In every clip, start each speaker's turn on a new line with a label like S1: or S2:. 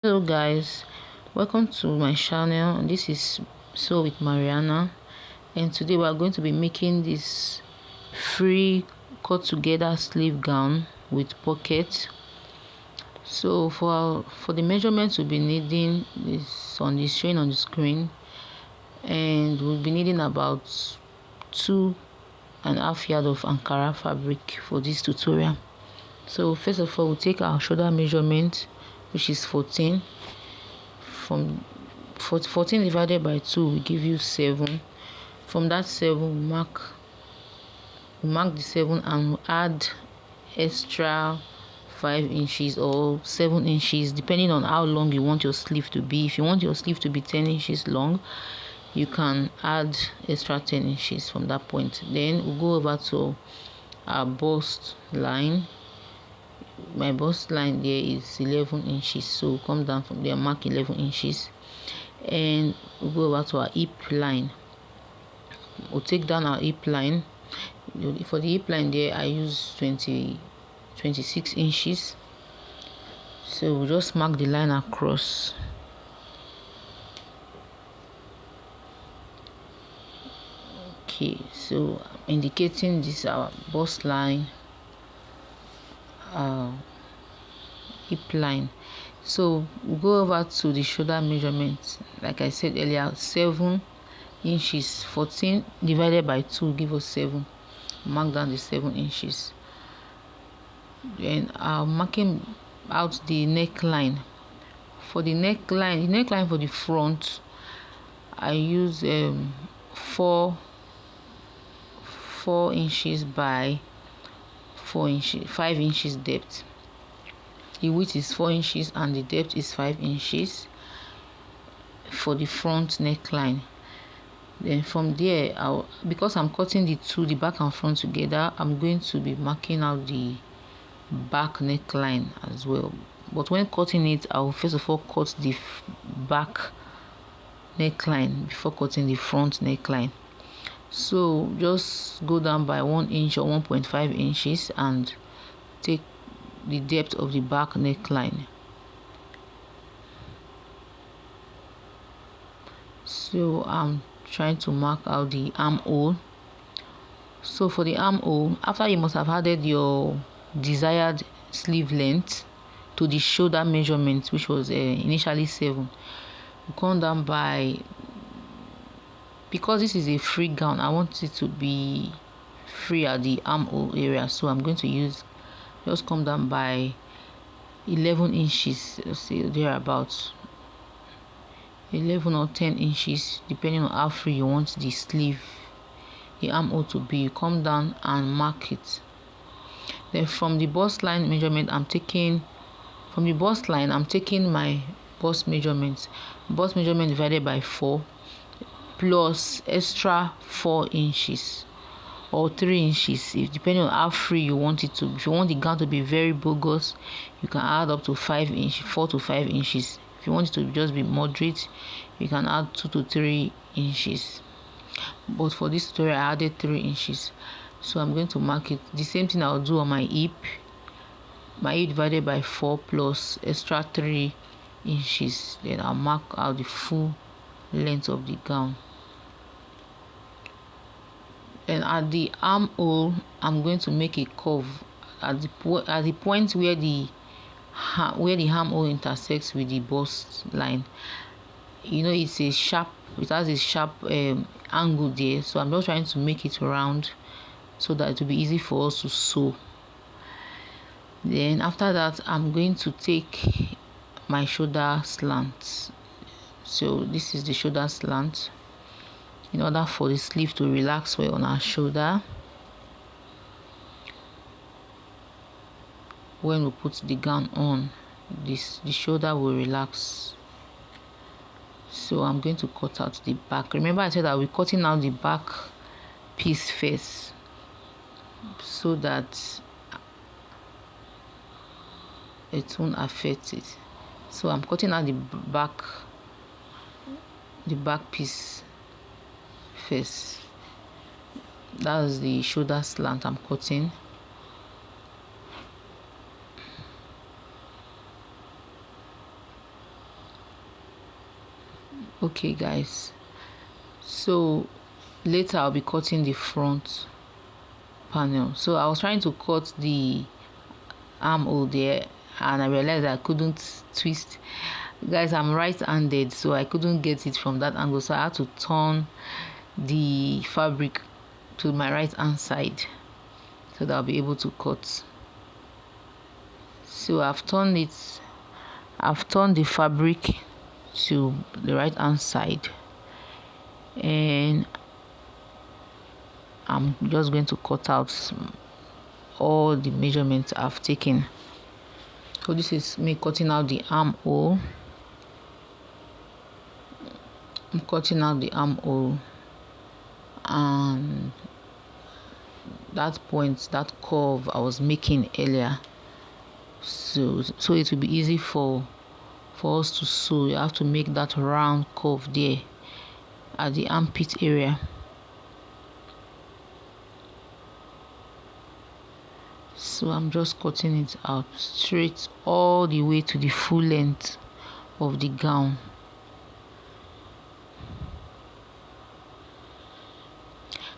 S1: Hello guys, welcome to my channel. This is Sew with Mariana, and today we are going to be making this free cut together sleeve gown with pockets. So for the measurements we'll be needing is showing on the screen, and we'll be needing about 2.5 yards of Ankara fabric for this tutorial. So first of all, we'll take our shoulder measurement, which is 14. From 14 divided by 2 will give you 7. From that 7 we mark the 7 and add extra 5 inches or 7 inches, depending on how long you want your sleeve to be. If you want your sleeve to be 10 inches long, you can add extra 10 inches from that point. Then we'll go over to our bust line. My bust line there is 11 inches, so come down from there, mark 11 inches, and we'll go over to our hip line. We'll take down our hip line. For the hip line there, I use 26 inches, so we'll just mark the line across. Okay, so indicating this our bust line, hip line. So we'll go over to the shoulder measurement. Like I said earlier, 7 inches. 14 divided by 2 give us 7. Mark down the 7 inches. Then I'm marking out the neckline. For the neckline for the front, I use 4 inches by 4 inches, 5 inches depth. The width is 4 inches and the depth is 5 inches for the front neckline. Then from there, because I'm cutting the back and front together, I'm going to be marking out the back neckline as well. But when cutting it, I'll first of all cut the back neckline before cutting the front neckline. So just go down by 1 inch or 1.5 inches and take the depth of the back neckline. So I'm trying to mark out the armhole. So for the armhole, after you must have added your desired sleeve length to the shoulder measurement, which was initially 7, you come down by, because this is a free gown, I want it to be free at the armhole area, so I'm going to just come down by 11 inches, let's say thereabouts, 11 or 10 inches, depending on how free you want the armhole to be. You come down and mark it. Then from the bust line measurement, I'm taking my bust measurement divided by 4 plus extra 4 inches or 3 inches, depending on how free you want it to. If you want the gown to be very bogus, you can add up to 4 to 5 inches. If you want it to just be moderate, you can add 2 to 3 inches. But for this tutorial, I added 3 inches. So I'm going to mark it. The same thing I'll do on my hip. My hip divided by 4 plus extra 3 inches. Then I'll mark out the full length of the gown. And at the armhole, I'm going to make a curve at the point where the armhole intersects with the bust line. You know, it has a sharp angle there, so I'm just trying to make it round so that it will be easy for us to sew. Then after that, I'm going to take my shoulder slant. So this is the shoulder slant, in order for the sleeve to relax well on our shoulder. When we put the gown on, the shoulder will relax. So I'm going to cut out the back. Remember I said that we're cutting out the back piece first, so that it won't affect it. So I'm cutting out the back piece first. That's the shoulder slant I'm cutting. Okay guys, so later I'll be cutting the front panel. So I was trying to cut the armhole there, and I realized I couldn't twist. Guys, I'm right-handed, so I couldn't get it from that angle, so I had to turn the fabric to my right hand side so that I'll be able to cut. So I've turned the fabric to the right hand side, and I'm just going to cut out all the measurements I've taken. So this is me cutting out the armhole. I'm cutting out the armhole, and that point, that curve I was making earlier, so it will be easy for us to sew. You have to make that round curve there at the armpit area. So I'm just cutting it out straight all the way to the full length of the gown.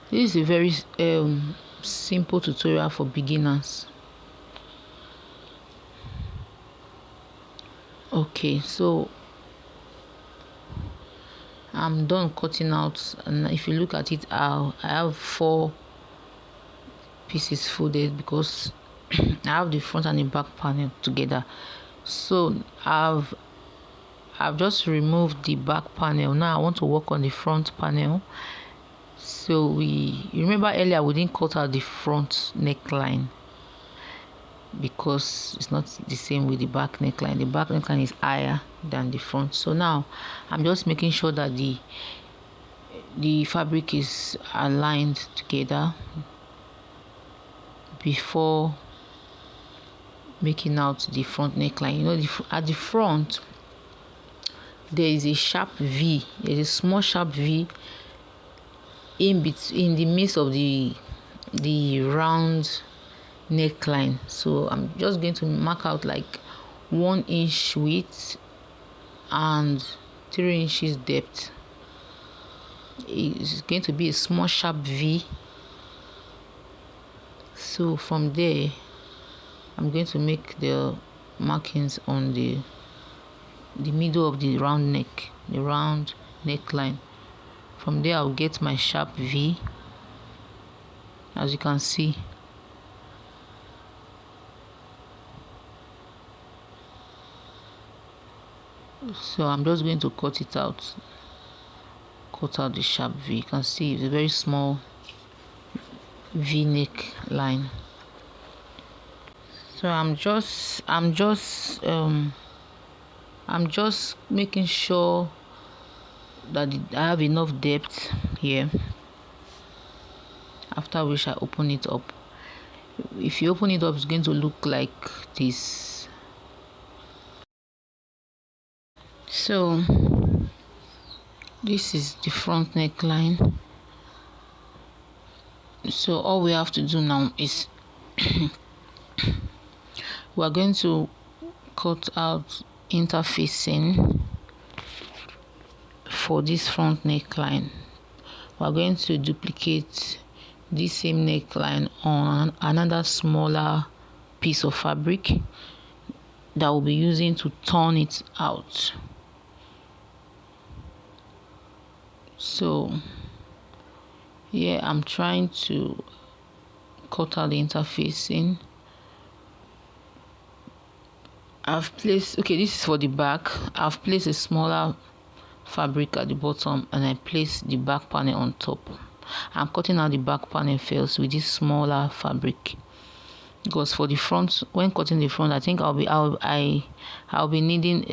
S1: This is a very simple tutorial for beginners. Okay, so I'm done cutting out, and if you look at it, I have 4 pieces folded because I have the front and the back panel together. So I've just removed the back panel. Now I want to work on the front panel. So you remember earlier we didn't cut out the front neckline because it's not the same with the back neckline. The back neckline is higher than the front. So now I'm just making sure that the fabric is aligned together before making out the front neckline. You know, at the front there is a sharp V. There's a small sharp V in the midst of the round neckline. So I'm just going to mark out like 1 inch width and 3 inches depth. It's going to be a small sharp V. So from there I'm going to make the markings on the middle of the round neckline. From there I'll get my sharp V, as you can see. So I'm just going to cut it out. Cut out the sharp V. You can see it's a very small V neck line. So I'm just making sure that I have enough depth here, after which I open it up. If you open it up, it's going to look like this. So this is the front neckline. So all we have to do now is we're going to cut out interfacing for this front neckline. We're going to duplicate this same neckline on another smaller piece of fabric that we'll be using to turn it out. So yeah, I'm trying to cut out the interfacing. I've placed, okay, this is for the back. I've placed a smaller fabric at the bottom and I place the back panel on top. I'm cutting out the back panel first with this smaller fabric, because for the front, when cutting the front, I think I'll be needing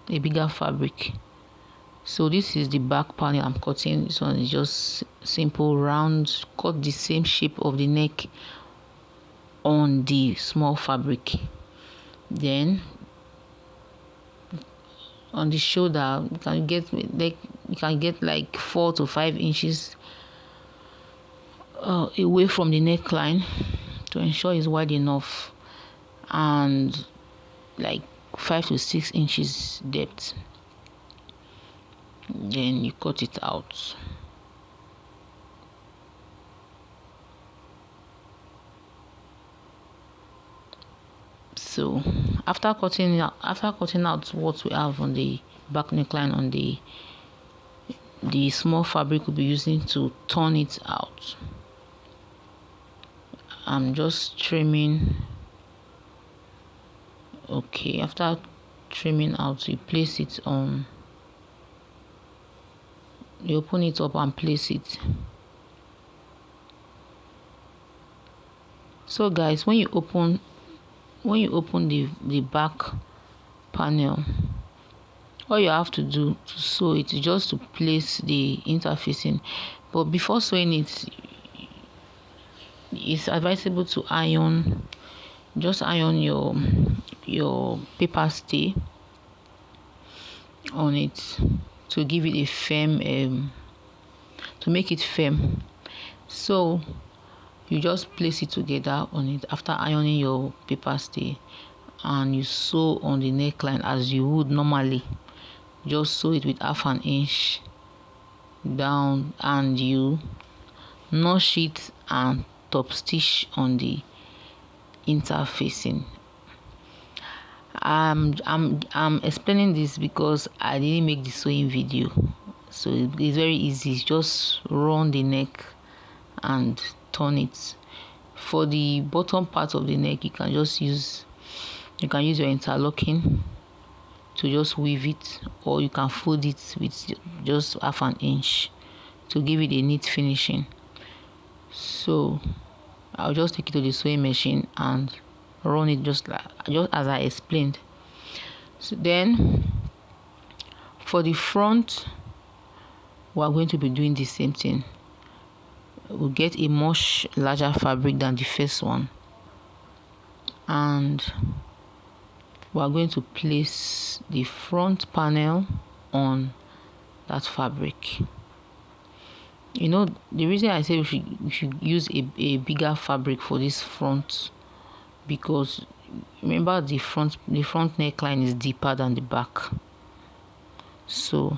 S1: a bigger fabric. So this is the back panel I'm cutting. This one is just simple round, cut the same shape of the neck on the small fabric. Then on the shoulder, you can get like 4 to 5 inches away from the neckline to ensure it's wide enough, and like 5 to 6 inches depth. then you cut it out. So after cutting out what we have on the back neckline on the small fabric we'll be using to turn it out, I'm just trimming. Okay, after trimming out, you place it on, you open it up and place it. So guys, when you open the back panel, all you have to do to sew it is just to place the interfacing. But before sewing it, it's advisable to iron. Just iron your paper stay on it to give it a firm, to make it firm. So you just place it together on it after ironing your paper stay, and you sew on the neckline as you would normally. Just sew it with 1/2 inch down, and you notch it and top stitch on the interfacing. I'm explaining this because I didn't make the sewing video, so it's very easy. Just run the neck and turn it. For the bottom part of the neck, you can use your interlocking to just weave it, or you can fold it with just 1/2 inch to give it a neat finishing. So I'll just take it to the sewing machine and run it just as I explained. So then for the front, we are going to be doing the same thing. We'll get a much larger fabric than the first one, and we are going to place the front panel on that fabric. You know, the reason I say we should use a bigger fabric for this front, because remember the front neckline is deeper than the back. So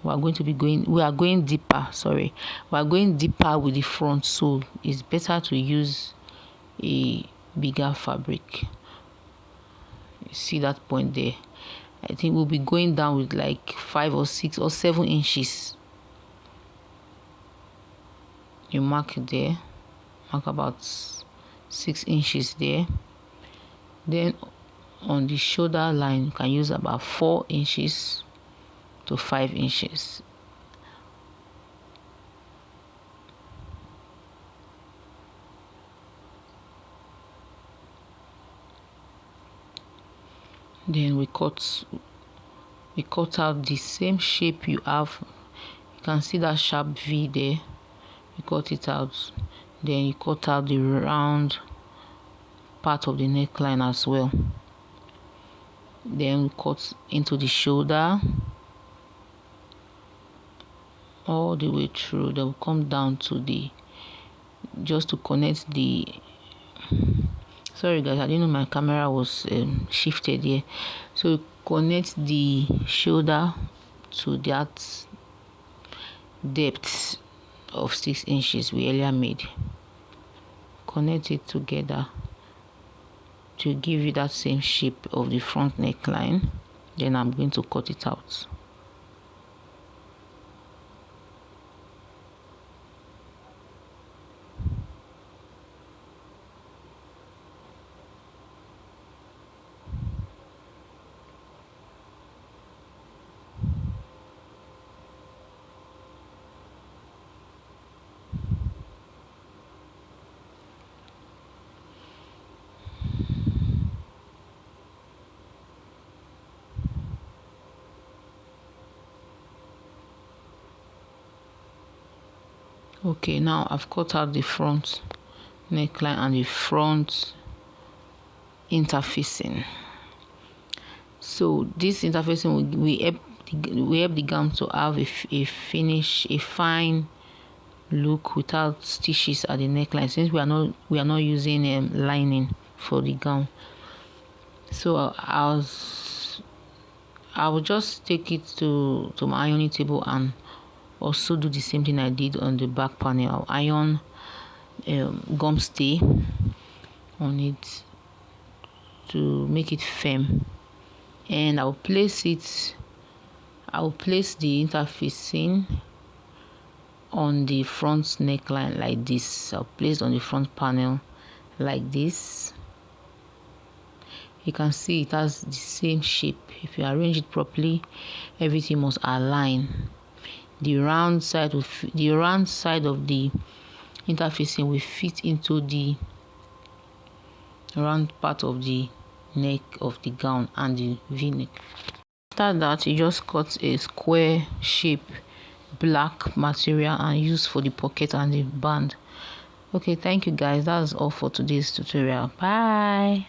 S1: we are going deeper with the front, so it's better to use a bigger fabric. You see that point there? I think we'll be going down with like 5 or 6 or 7 inches. You mark it there, mark about 6 inches there. Then on the shoulder line, you can use about 4 inches to 5 inches. Then we cut out the same shape you have. You can see that sharp V there. You cut it out. Then you cut out the round part of the neckline as well. Then we cut into the shoulder all the way through. Then we come down to the, just to connect the, sorry guys, I didn't know my camera was shifted here. So connect the shoulder to that depth of 6 inches we earlier made. Connect it together to give you that same shape of the front neckline. Then I'm going to cut it out. Okay, now I've cut out the front neckline and the front interfacing. So this interfacing will help the gown to have a fine look without stitches at the neckline, since we are not using lining for the gown. So I will just take it to my ironing table and also do the same thing I did on the back panel. I'll iron gum stay on it to make it firm, and I'll place the interfacing on the front neckline like this. I'll place it on the front panel like this. You can see it has the same shape. If you arrange it properly, everything must align. The round side of the interfacing will fit into the round part of the neck of the gown and the v-neck. After that, you just cut a square shape black material and use for the pocket and the band. Okay, thank you guys. That's all for today's tutorial. Bye.